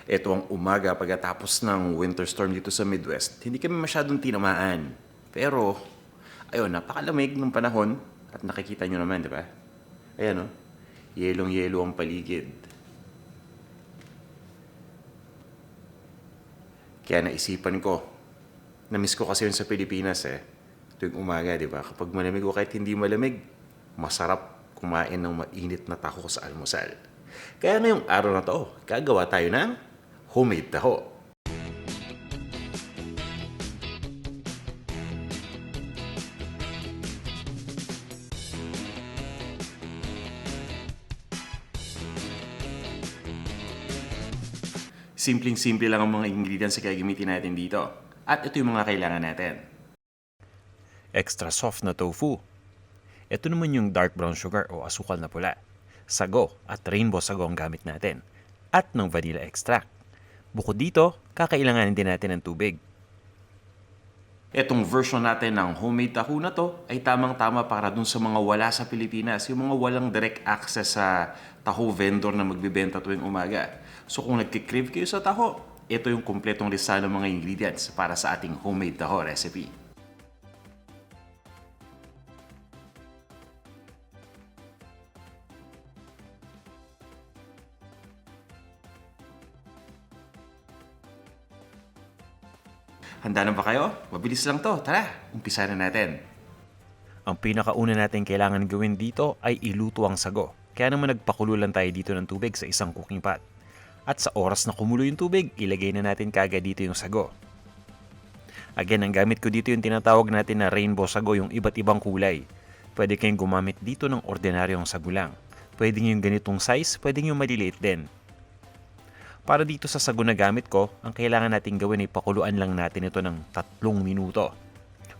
Ito ang umaga pagkatapos ng winter storm dito sa Midwest. Hindi kami masyadong tinamaan. Pero, ayun, napakalamig ng panahon. At nakikita nyo naman, di ba? Ayan, oh. Yelong-yelo ang paligid. Kaya naisipan ko, na-miss ko kasi yun sa Pilipinas eh. Tuwing umaga, di ba? Kapag malamig o kahit hindi malamig, masarap kumain ng mainit na taho sa almusal. Kaya ngayong araw na to, gagawa tayo ng homemade taho. Simpleng-simple lang ang mga ingredients na gagamitin natin dito. At ito yung mga kailangan natin. Extra soft na tofu. Ito naman yung dark brown sugar o asukal na pula. Sago at rainbow sago ang gamit natin. At ng vanilla extract. Bukod dito, kakailanganin din natin ng tubig. Etong version natin ng homemade taho na to ay tamang-tama para dun sa mga wala sa Pilipinas, yung mga walang direct access sa taho vendor na magbibenta tuwing umaga. So kung nagkikrave kayo sa taho, ito yung kumpletong lista ng mga ingredients para sa ating homemade taho recipe. Handa na ba kayo? Mabilis lang to. Tara, umpisa na natin. Ang pinakauna natin kailangan gawin dito ay iluto ang sago. Kaya naman nagpakulo lang tayo dito ng tubig sa isang cooking pot. At sa oras na kumulo yung tubig, ilagay na natin kagad dito yung sago. Again, ang gamit ko dito yung tinatawag natin na rainbow sago, yung iba't ibang kulay. Pwede kayong gumamit dito ng ordinaryong sago lang. Pwede yung ganitong size, pwede yung maliliit din. Para dito sa sago na gamit ko, ang kailangan natin gawin ay pakuluan lang natin ito ng 3 minuto.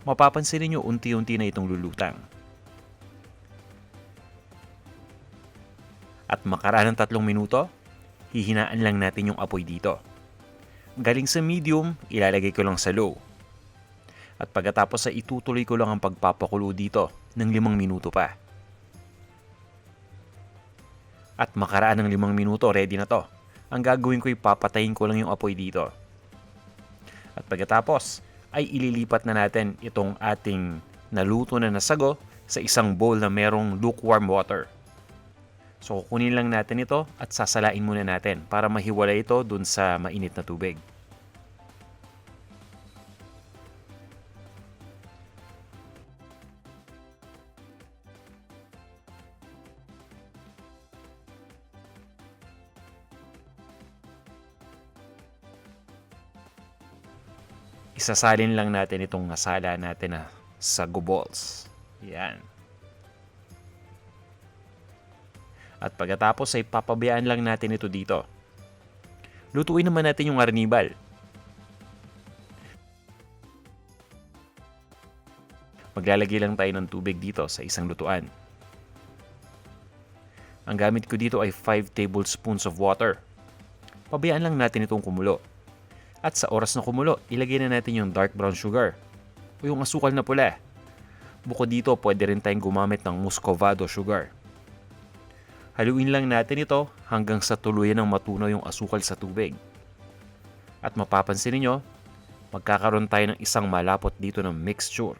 Mapapansin niyo unti-unti na itong lulutang. At makaraan ng 3 minuto, hihinaan lang natin yung apoy dito. Galing sa medium, ilalagay ko lang sa low. At pagkatapos ay itutuloy ko lang ang pagpapakulo dito ng 5 minuto pa. At makaraan ng 5 minuto, ready na to. Ang gagawin ko ay papatayin ko lang yung apoy dito. At pagkatapos ay ililipat na natin itong ating naluto na sago sa isang bowl na merong lukewarm water. So kukunin lang natin ito at sasalain muna natin para mahiwalay ito dun sa mainit na tubig. Isasalin lang natin itong nasala natin na sago balls. Yan. At pagkatapos ay papabayaan lang natin ito dito. Lutuin naman natin yung arnibal. Maglalagay lang tayo ng tubig dito sa isang lutuan. Ang gamit ko dito ay 5 tablespoons of water. Pabayaan lang natin itong kumulo. At sa oras na kumulo, ilagay na natin yung dark brown sugar o yung asukal na pula. Bukod dito, pwede rin tayong gumamit ng muscovado sugar. Haluin lang natin ito hanggang sa tuluyan ng matunaw yung asukal sa tubig. At mapapansin niyo, magkakaroon tayo ng isang malapot dito ng mixture.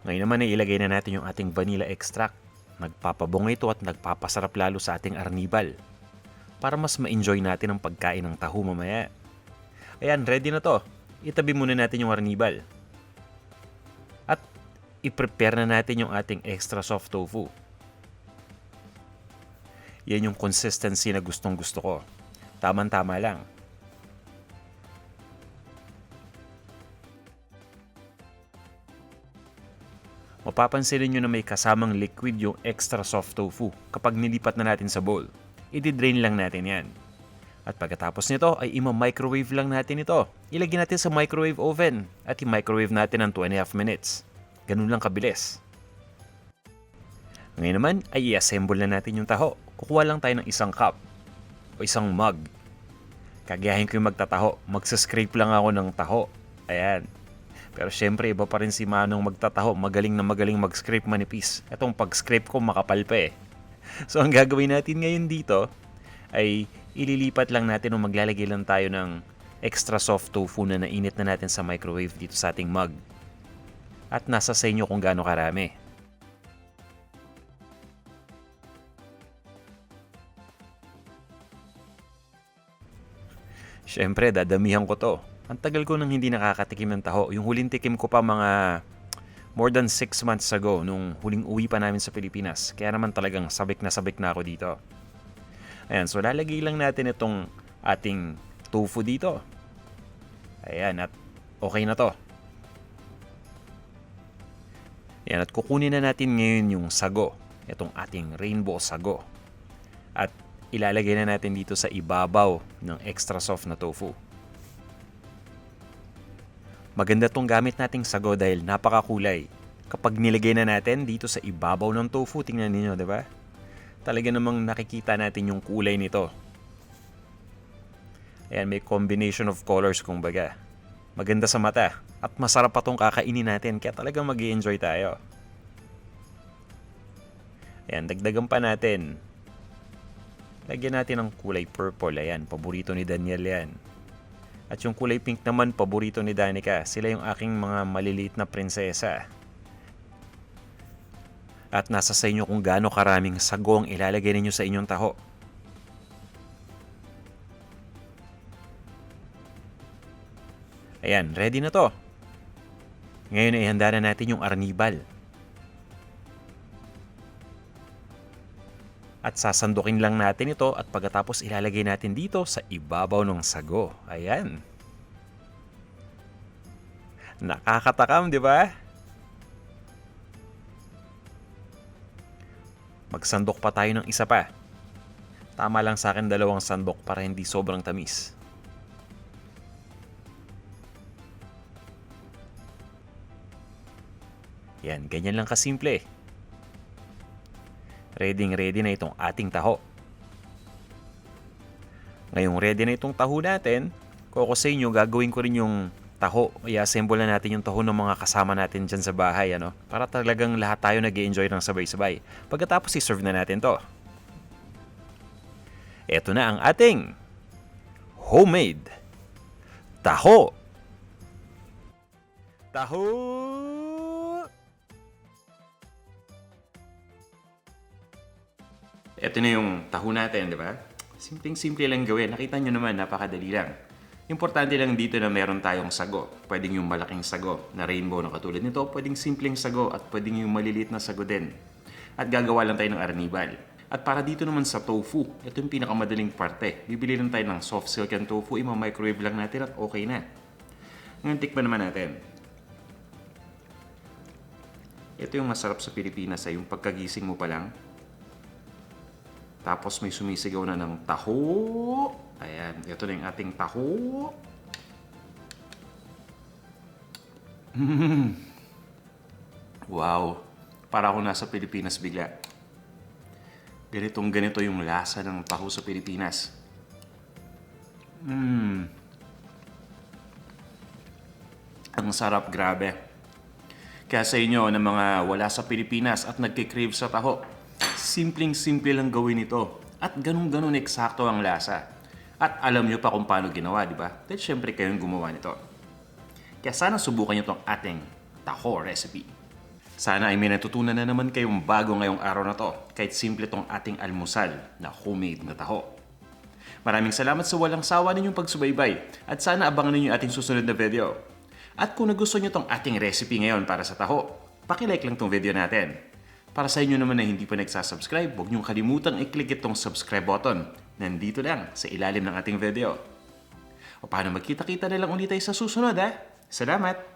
Ngayon naman ay ilagay na natin yung ating vanilla extract. Nagpapabong ito at nagpapasarap lalo sa ating arnibal. Para mas ma-enjoy natin ang pagkain ng taho mamaya. Ayan, ready na to. Itabi muna natin yung arnibal. At i-prepare na natin yung ating extra soft tofu. Yan yung consistency na gustong gusto ko. Tama-tama lang. Mapapansin niyo na may kasamang liquid yung extra soft tofu kapag nilipat na natin sa bowl. I-drain lang natin yan. At pagkatapos nito ay ima-microwave lang natin ito. Ilagay natin sa microwave oven at i-microwave natin ng 2.5 minutes. Ganun lang kabilis. Ngayon naman ay i-assemble na natin yung taho. Kukuha lang tayo ng isang cup o isang mug. Kagayahin ko yung magtataho. Magsascrape lang ako ng taho. Ayan. Pero syempre iba pa rin si Manong magtataho. Magaling na magaling mag-scrape manipis. Itong pag-scrape ko makapal pa eh. So ang gagawin natin ngayon dito ay ililipat lang natin o maglalagay lang tayo ng extra soft tofu na nainit na natin sa microwave dito sa ating mug. At nasa sa inyo kung gaano karami. Siyempre, dadamihan ko to. Ang tagal ko nang hindi nakakatikim ng taho. Yung huling tikim ko pa mga more than 6 months ago nung huling uwi pa namin sa Pilipinas. Kaya naman talagang sabik na ako dito. Ayan, so lalagay lang natin itong ating tofu dito. Ayan, at okay na to. Ayan, at kukunin na natin ngayon yung sago. Itong ating rainbow sago. At ilalagay na natin dito sa ibabaw ng extra soft na tofu. Maganda tong gamit nating sago dahil napakakulay. Kapag nilagay na natin dito sa ibabaw ng tofu, tingnan niyo, 'di ba? Talaga namang nakikita natin yung kulay nito. Ayan, may combination of colors kumbaga. Maganda sa mata at masarap pa tong kakainin natin kaya talagang mag-i-enjoy tayo. Ayan, dagdagan pa natin. Lagyan natin ng kulay purple. Ayan, paborito ni Daniel yan. At yung kulay pink naman, paborito ni Danica. Sila yung aking mga maliliit na prinsesa. At nasa sa inyo kung gaano karaming sago ang ilalagay ninyo sa inyong taho. Ayan, ready na to. Ngayon ay handa na natin yung arnibal. At sasandukin lang natin ito at pagkatapos ilalagay natin dito sa ibabaw ng sago. Ayan. Nakakatakam, di ba? Magsandok pa tayo ng isa pa. Tama lang sa akin 2 sandok para hindi sobrang tamis. Yan, ganyan lang kasimple. Ready na itong ating taho. Ngayong ready na itong taho natin, kung sa inyo, gagawin ko rin yung taho. I-assemble na natin yung taho ng mga kasama natin dyan sa bahay. Para talagang lahat tayo nag-i-enjoy ng sabay-sabay. Pagkatapos, i-serve na natin to. Ito na ang ating homemade taho. Taho! Ito na yung taho natin, di ba? Simpleng-simple lang gawin. Nakita nyo naman, napakadali lang. Importante lang dito na meron tayong sago. Pwedeng yung malaking sago na rainbow na katulad nito. Pwedeng simpleng sago at pwedeng yung maliliit na sago din. At gagawa lang tayo ng arnibal. At para dito naman sa tofu, ito yung pinakamadaling parte. Bibili lang tayo ng soft silken tofu, ima-microwave lang natin at okay na. Ngayon, tikman naman natin. Ito yung masarap sa Pilipinas, yung pagkagising mo pa lang. Tapos may sumisigaw na ng taho. Ayan, ito na yung ating taho. Wow, para ako nasa Pilipinas bigla. Ganito yung lasa ng taho sa Pilipinas. Ang sarap, grabe. Kaya sa inyo na mga wala sa Pilipinas at nagkikrave sa taho, simpleng-simple lang gawin ito. At ganun-ganun eksakto ang lasa. At alam nyo pa kung paano ginawa, di ba? Dahil syempre kayong gumawa nito. Kaya sana subukan nyo itong ating taho recipe. Sana ay may natutunan na naman kayong bago ngayong araw na to. Kahit simple itong ating almusal na homemade na taho. Maraming salamat sa walang sawa ninyong pagsubaybay. At sana abangan ninyo ating susunod na video. At kung nagustuhan nyo itong ating recipe ngayon para sa taho, pakilike lang itong video natin. Para sa inyo naman na hindi pa nagsasubscribe, huwag niyong kalimutang i-click itong subscribe button. Nandito lang sa ilalim ng ating video. O paano magkita-kita na lang ulit tayo sa susunod, ha? Salamat!